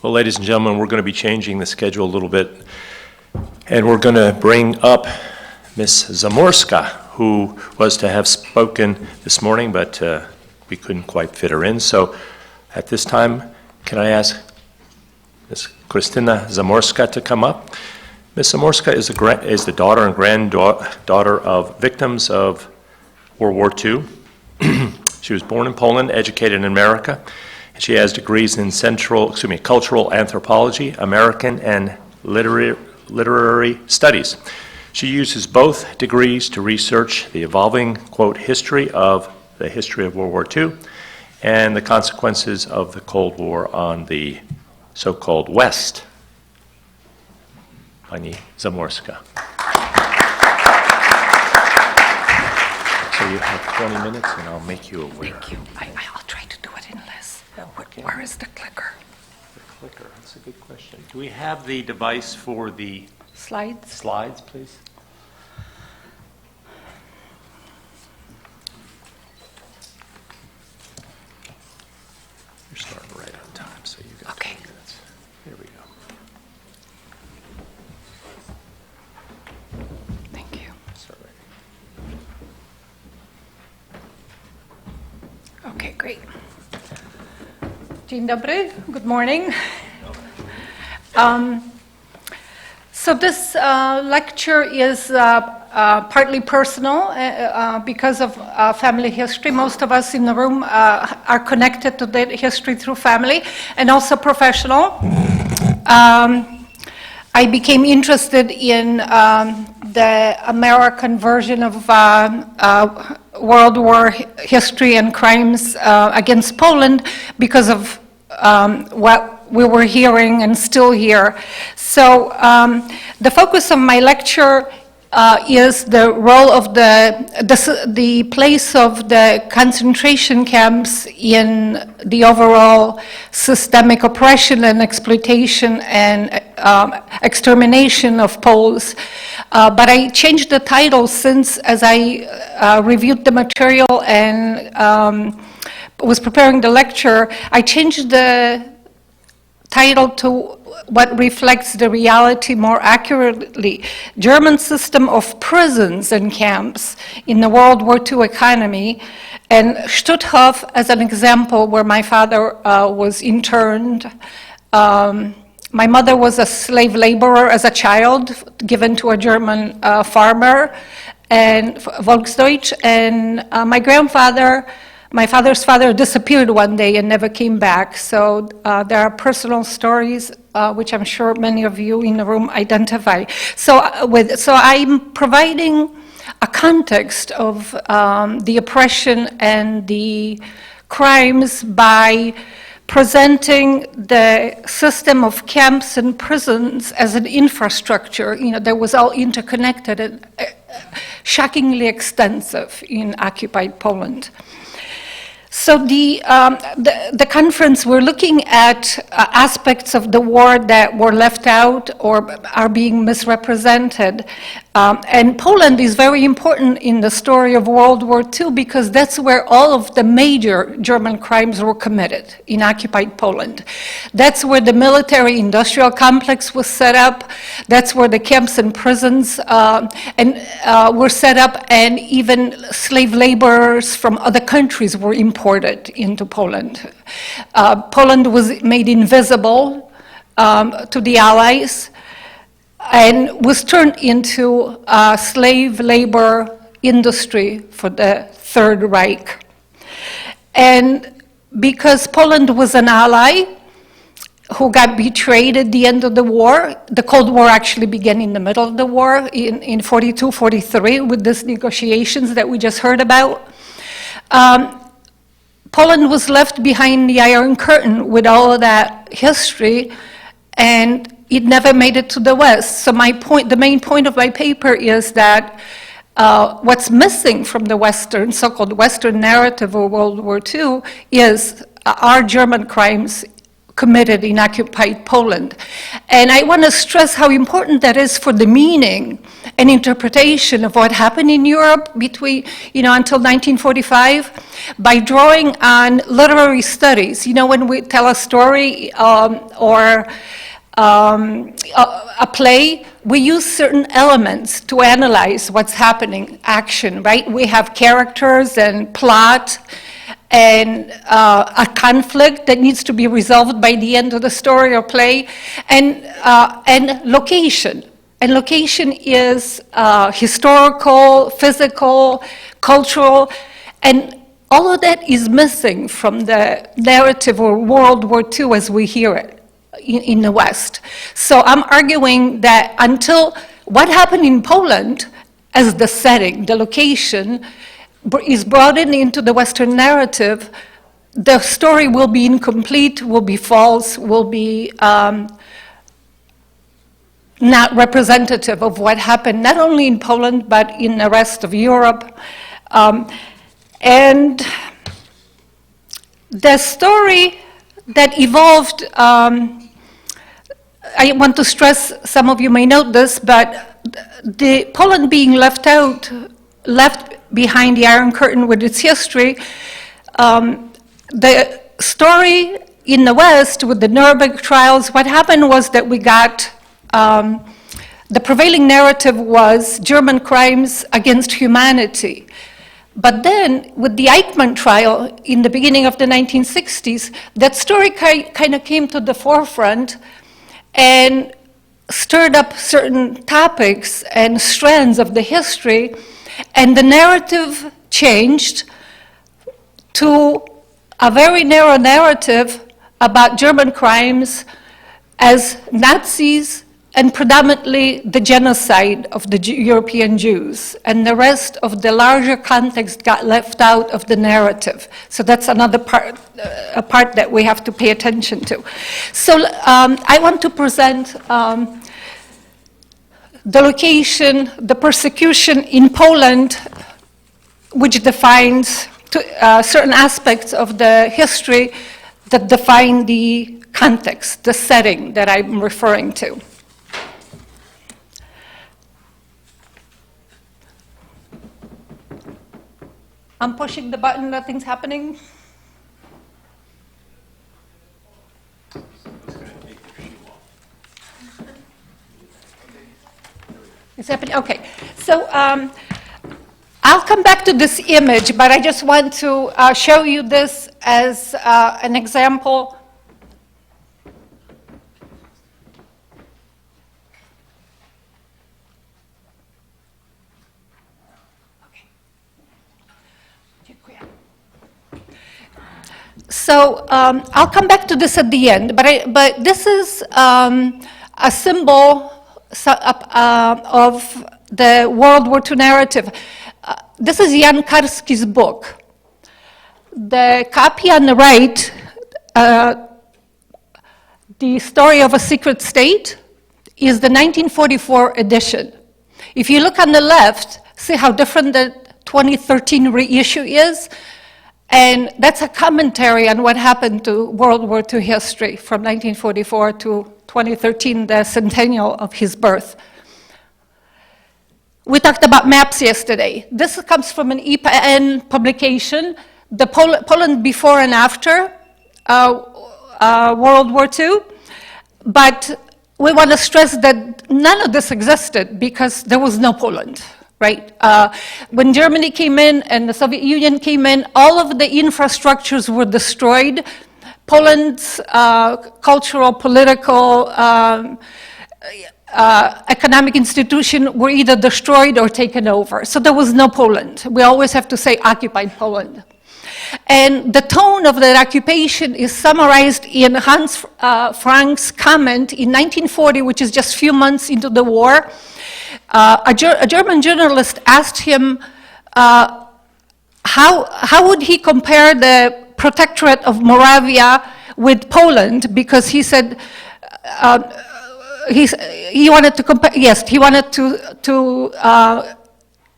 Well, ladies and gentlemen, we're going to be changing the schedule a little bit, and we're going to bring up Ms. Zamorska, who was to have spoken this morning, but we couldn't quite fit her in. So at this time, can I ask Ms. Krystyna Zamorska to come up? Ms. Zamorska is the daughter and granddaughter of victims of World War II. She was born in Poland, educated in America. She has degrees in cultural anthropology, American and literary studies. She uses both degrees to research the evolving, quote, history of World War II and the consequences of the Cold War on the so-called West. Pani Zamorska. So you have 20 minutes and I'll make you aware. Thank you. I'll try to do it in less. Where is the clicker? The clicker, that's a good question. Do we have the device for the slides, please? You're starting right on time, so you got 20 minutes. Here we go. Thank you. Start right. Okay, great. Dzień dobry. Good morning. So this lecture is partly personal because of family history. Most of us in the room are connected to that history through family, and also professional. I became interested in the American version of World War history and crimes against Poland because of what we were hearing and still hear. So the focus of my lecture is the role of the place of the concentration camps in the overall systemic oppression and exploitation and extermination of Poles. But I changed the title since, as I reviewed the material and was preparing the lecture, I changed the title to what reflects the reality more accurately: German system of prisons and camps in the World War II economy, and Stutthof as an example where my father was interned. My mother was a slave laborer as a child, given to a German farmer, and Volksdeutsch, and my father's father disappeared one day and never came back. So there are personal stories which I'm sure many of you in the room identify. So I'm providing a context of the oppression and the crimes by presenting the system of camps and prisons as an infrastructure, that was all interconnected and shockingly extensive in occupied Poland. So the conference, we're looking at aspects of the war that were left out or are being misrepresented. And Poland is very important in the story of World War II because that's where all of the major German crimes were committed, in occupied Poland. That's where the military-industrial complex was set up. That's where the camps and prisons were set up, and even slave laborers from other countries were imported into Poland. Poland was made invisible to the Allies and was turned into a slave labor industry for the Third Reich. And because Poland was an ally who got betrayed at the end of the war, the Cold War actually began in the middle of the war in 42, 43 with these negotiations that we just heard about. Poland was left behind the Iron Curtain with all of that history, and it never made it to the West. So the main point of my paper is that what's missing from the so-called Western narrative of World War II are German crimes committed in occupied Poland. And I want to stress how important that is for the meaning and interpretation of what happened in Europe between, until 1945, by drawing on literary studies. When we tell a story or a play, we use certain elements to analyze what's happening, action, right? We have characters and plot, and a conflict that needs to be resolved by the end of the story or play, and location. And location is historical, physical, cultural, and all of that is missing from the narrative of World War II as we hear it in the West. So I'm arguing that until what happened in Poland as the setting, the location, is brought into the Western narrative, the story will be incomplete, will be false, will be not representative of what happened, not only in Poland, but in the rest of Europe. And the story that evolved, I want to stress, some of you may note this, but the Poland being left behind the Iron Curtain with its history, the story in the West with the Nuremberg trials, what happened was that we got, the prevailing narrative was German crimes against humanity. But then, with the Eichmann trial in the beginning of the 1960s, that story kind of came to the forefront and stirred up certain topics and strands of the history, and the narrative changed to a very narrow narrative about German crimes as Nazis and predominantly the genocide of the European Jews. And the rest of the larger context got left out of the narrative. So that's another part, a part that we have to pay attention to. So I want to present the location, the persecution in Poland, which defines certain aspects of the history that define the context, the setting that I'm referring to. I'm pushing the button, nothing's happening. It's happening, okay. So I'll come back to this image, but I just want to show you this as an example. So I'll come back to this at the end, but this is a symbol of the World War II narrative. This is Jan Karski's book. The copy on the right, The Story of a Secret State, is the 1944 edition. If you look on the left, see how different the 2013 reissue is? And that's a commentary on what happened to World War II history from 1944 to 2013, the centennial of his birth. We talked about maps yesterday. This comes from an EPN publication, the Poland before and after World War II. But we want to stress that none of this existed because there was no Poland. Right? When Germany came in and the Soviet Union came in, all of the infrastructures were destroyed. Poland's cultural, political, economic institutions were either destroyed or taken over. So there was no Poland. We always have to say occupied Poland. And the tone of that occupation is summarized in Hans Frank's comment in 1940, which is just a few months into the war. A German journalist asked him how would he compare the protectorate of Moravia with Poland, because he said he wanted to compare. Yes, he wanted to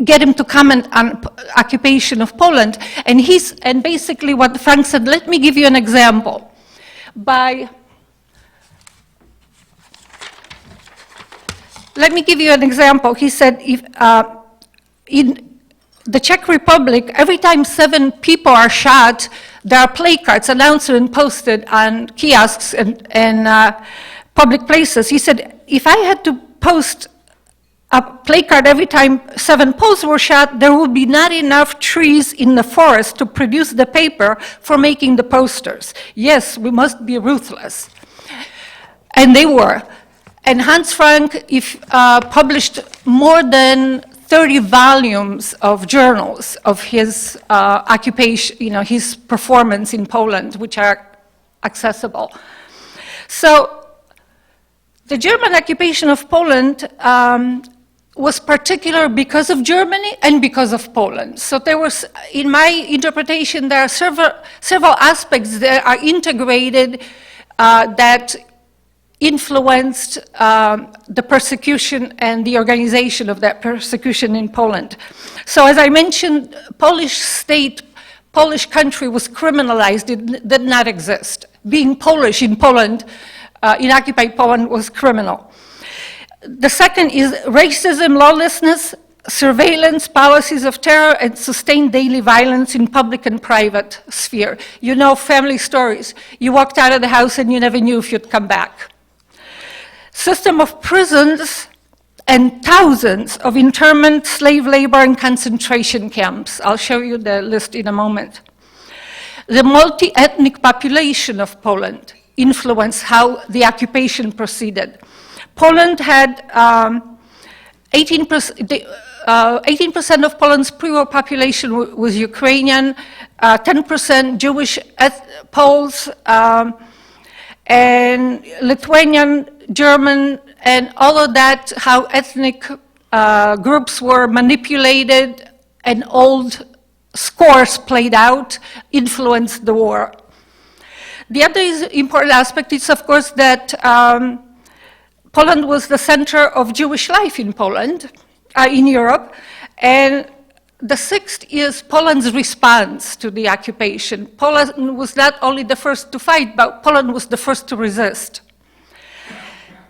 get him to comment on occupation of Poland, and basically what Frank said. Let me give you an example. By let me give you an example. He said, if, in the Czech Republic, every time 7 people are shot, there are placards, announcements posted on kiosks and public places. He said, if I had to post a placard every time 7 Poles were shot, there would be not enough trees in the forest to produce the paper for making the posters. Yes, we must be ruthless. And they were. And Hans Frank published more than 30 volumes of journals of his occupation, his performance in Poland, which are accessible. So the German occupation of Poland was particular because of Germany and because of Poland. So there was, in my interpretation, there are several aspects that are integrated that influenced the persecution and the organization of that persecution in Poland. So as I mentioned, Polish state, Polish country was criminalized, it did not exist. Being Polish in Poland, in occupied Poland, was criminal. The second is racism, lawlessness, surveillance, policies of terror, and sustained daily violence in public and private sphere. You know family stories. You walked out of the house and you never knew if you'd come back. System of prisons and thousands of internment, slave labor, and concentration camps. I'll show you the list in a moment. The multi-ethnic population of Poland influenced how the occupation proceeded. Poland had 18% of Poland's pre-war population was Ukrainian, 10% Jewish Poles, and Lithuanian, German, and all of that, how ethnic groups were manipulated and old scores played out, influenced the war. The other important aspect is, of course, that Poland was the center of Jewish life in Poland, in Europe, and the sixth is Poland's response to the occupation. Poland was not only the first to fight, but Poland was the first to resist.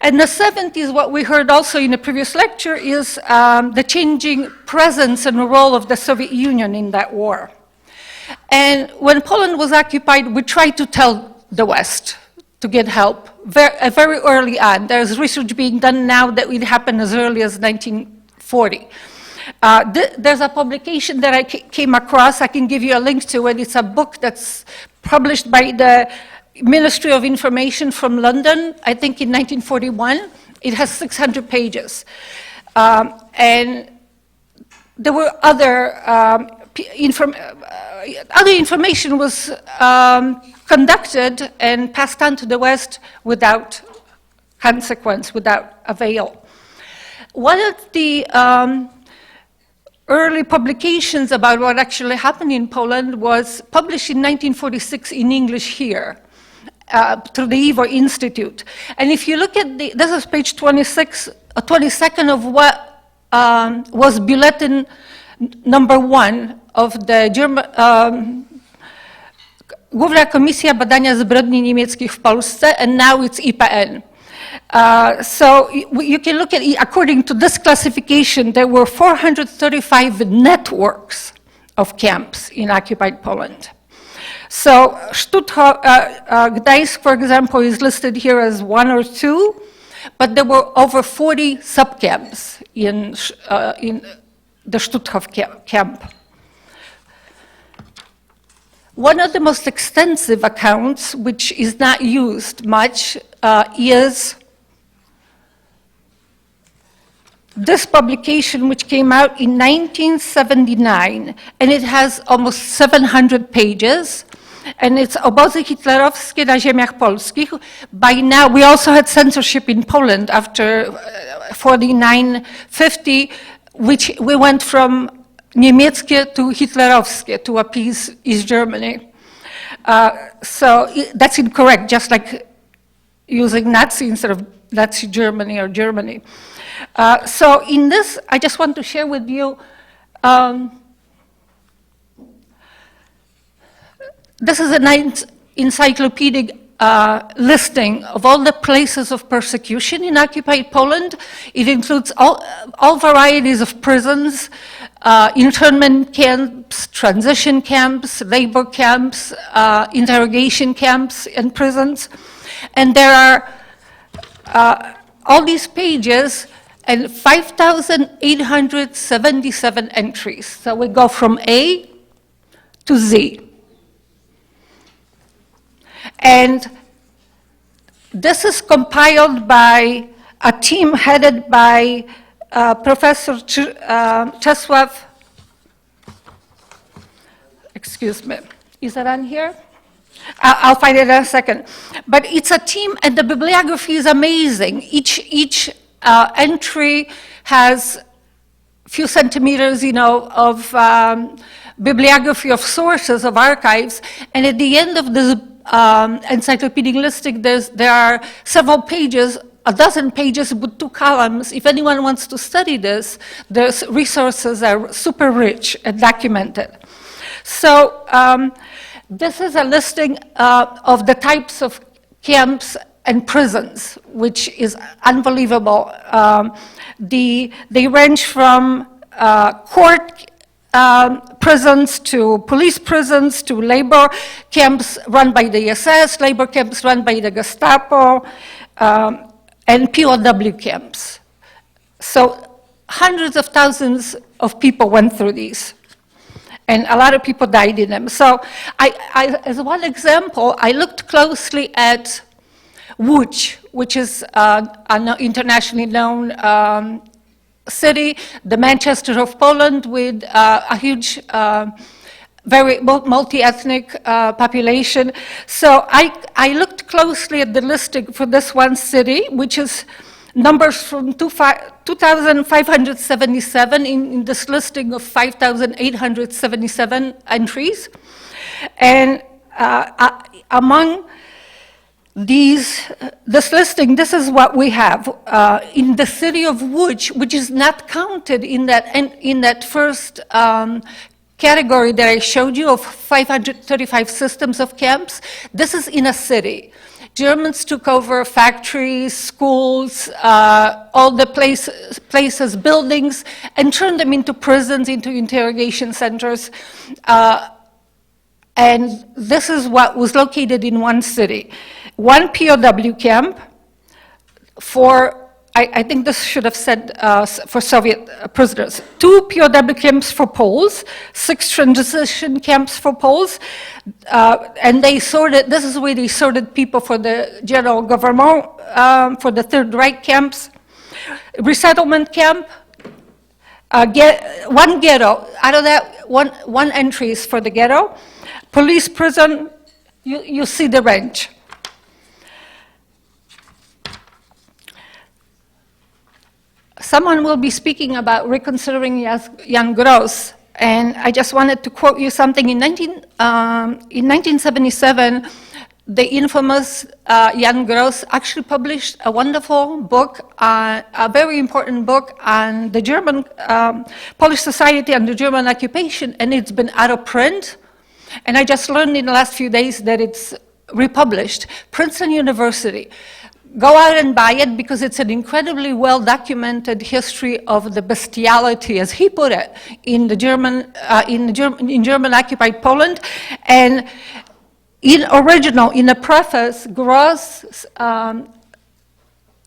And the seventh is what we heard also in the previous lecture, is the changing presence and role of the Soviet Union in that war. And when Poland was occupied, we tried to tell the West to get help very early on. There's research being done now that it happened as early as 1940. There's a publication that I came across, I can give you a link to it. It's a book that's published by the Ministry of Information from London, I think in 1941. It has 600 pages. And there were other information was conducted and passed on to the West without consequence, without avail. One of the early publications about what actually happened in Poland was published in 1946 in English here, through the Ivor Institute. And if you look at this is page 26, 22nd of what was bulletin number 1 of the German, Główna Komisja Badania Zbrodni Niemieckich w Polsce, and now it's IPN. So you can look at it, according to this classification, there were 435 networks of camps in occupied Poland. So Stutthof, Gdańsk, for example, is listed here as 1 or 2, but there were over 40 subcamps in the Stutthof camp. One of the most extensive accounts, which is not used much, is this publication, which came out in 1979, and it has almost 700 pages, and it's Obozy hitlerowskie na ziemiach polskich. By now, we also had censorship in Poland after 49-50, which we went from niemieckie to hitlerowskie to appease East Germany. So that's incorrect, just like using Nazi instead of Nazi Germany or Germany. So in this, I just want to share with you, this is an encyclopedic listing of all the places of persecution in occupied Poland. It includes all varieties of prisons, internment camps, transition camps, labor camps, interrogation camps, and prisons. And there are all these pages and 5,877 entries. So we go from A to Z. And this is compiled by a team headed by Professor Czesław, excuse me, is that on here? I'll find it in a second. But it's a team, and the bibliography is amazing. Each entry has a few centimeters, of bibliography of sources, of archives, and at the end of the encyclopedic listing, there are several pages, a dozen pages with 2 columns. If anyone wants to study this, the resources are super rich and documented. So this is a listing of the types of camps and prisons, which is unbelievable. They range from court prisons to police prisons to labor camps run by the SS, labor camps run by the Gestapo, and POW camps. So hundreds of thousands of people went through these, and a lot of people died in them. So as one example, I looked closely at Łódź, which is an internationally known city, the Manchester of Poland, with a huge, very multi-ethnic population. So I looked closely at the listing for this one city, which is numbers from 2,577 in this listing of 5,877 entries. And among this listing, this is what we have. In the city of Łódź, which is not counted in that first category that I showed you of 535 systems of camps, this is in a city. Germans took over factories, schools, all the places, buildings, and turned them into prisons, into interrogation centers. And this is what was located in one city. One POW camp for, I think this should have said for Soviet prisoners, 2 POW camps for Poles, 6 transition camps for Poles, and they sorted, this is where they sorted people for the general government, for the Third Reich camps, resettlement camp, one ghetto, out of that, one entry is for the ghetto, police prison, you see the range. Someone will be speaking about reconsidering Jan Gross, and I just wanted to quote you something. In 1977, the infamous Jan Gross actually published a wonderful book, a very important book on the German Polish society and the German occupation, and it's been out of print. And I just learned in the last few days that it's republished. Princeton University. Go out and buy it because it's an incredibly well-documented history of the bestiality, as he put it, in German occupied Poland. And in the preface, Gross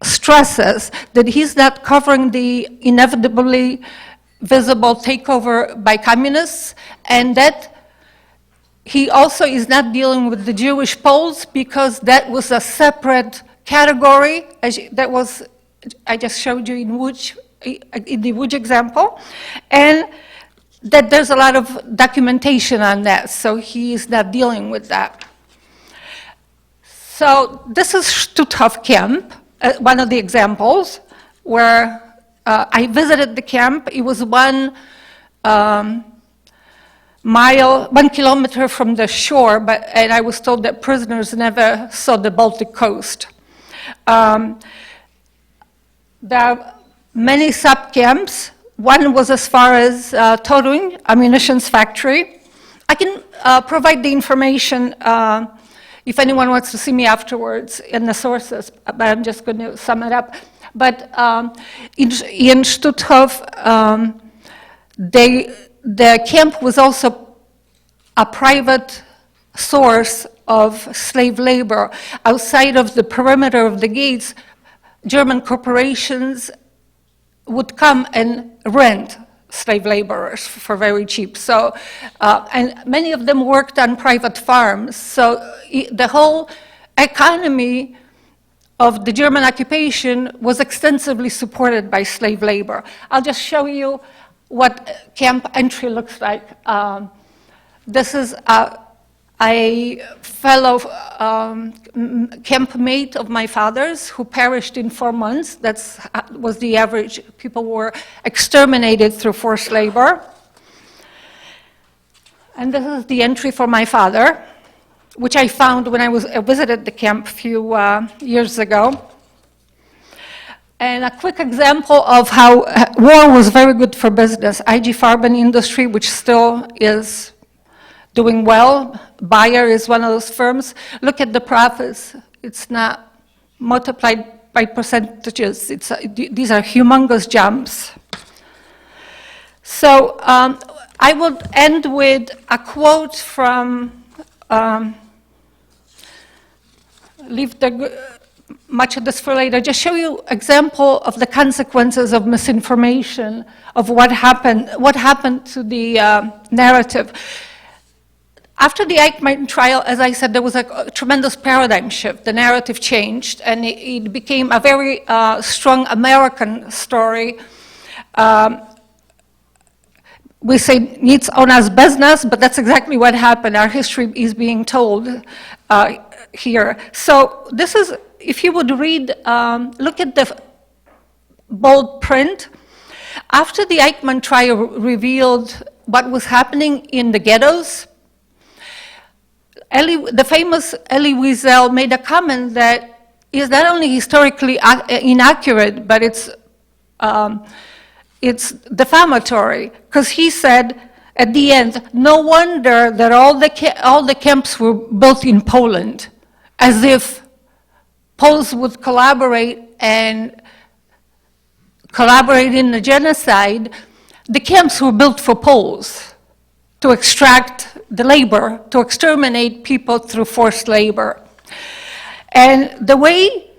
stresses that he's not covering the inevitably visible takeover by communists, and that he also is not dealing with the Jewish Poles because that was a separate category, that was, I just showed you in the Łódź example, and that there's a lot of documentation on that, so he is not dealing with that. So this is Stutthof camp, one of the examples, where I visited the camp. It was 1 kilometer from the shore, and I was told that prisoners never saw the Baltic coast. There are many sub-camps. One was as far as Toruń, a munitions factory. I can provide the information if anyone wants to see me afterwards in the sources, but I'm just going to sum it up. But in Stutthof, the camp was also a private source of slave labor. Outside of the perimeter of the gates, German corporations would come and rent slave laborers for very cheap. So, and many of them worked on private farms. So the whole economy of the German occupation was extensively supported by slave labor. I'll just show you what camp entry looks like. This is a fellow campmate of my father's who perished in 4 months. That was the average. People were exterminated through forced labor. And this is the entry for my father, which I found when I visited the camp a few years ago. And a quick example of how war was very good for business. IG Farben industry, which still is doing well. Bayer is one of those firms. Look at the profits. It's not multiplied by percentages. These are humongous jumps. So I will end with a quote from, leave much of this for later, just show you example of the consequences of misinformation, of what happened to the narrative. After the Eichmann trial, as I said, there was a tremendous paradigm shift. The narrative changed, and it became a very strong American story. We say needs on us business, but that's exactly what happened. Our history is being told here. So this is, if you would read, look at the bold print. After the Eichmann trial revealed what was happening in the ghettos, the famous Elie Wiesel made a comment that is not only historically inaccurate, but it's defamatory, because he said at the end, no wonder that all the camps were built in Poland, as if Poles would collaborate in the genocide. The camps were built for Poles to extract the labor, to exterminate people through forced labor. And the way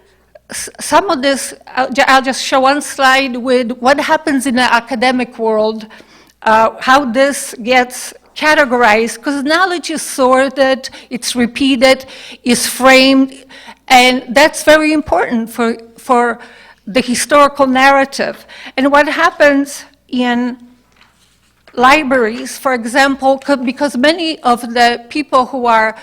some of this, I'll just show one slide with what happens in the academic world, how this gets categorized, because knowledge is sorted, it's repeated, is framed, and that's very important for the historical narrative. And what happens in libraries, for example, because many of the people who are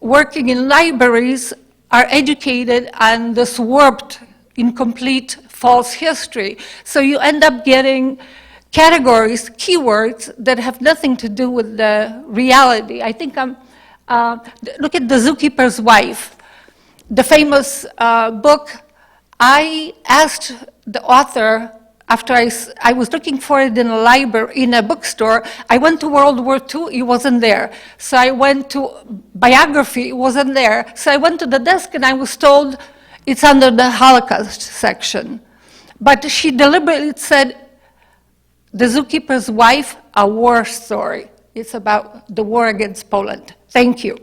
working in libraries are educated on this warped, incomplete, false history. So you end up getting categories, keywords that have nothing to do with the reality. I think look at The Zookeeper's Wife, the famous book. I asked the author, after I was looking for it in a library, in a bookstore, I went to World War II, it wasn't there. So I went to biography, it wasn't there. So I went to the desk and I was told it's under the Holocaust section. But she deliberately said, The Zookeeper's Wife, a war story. It's about the war against Poland. Thank you.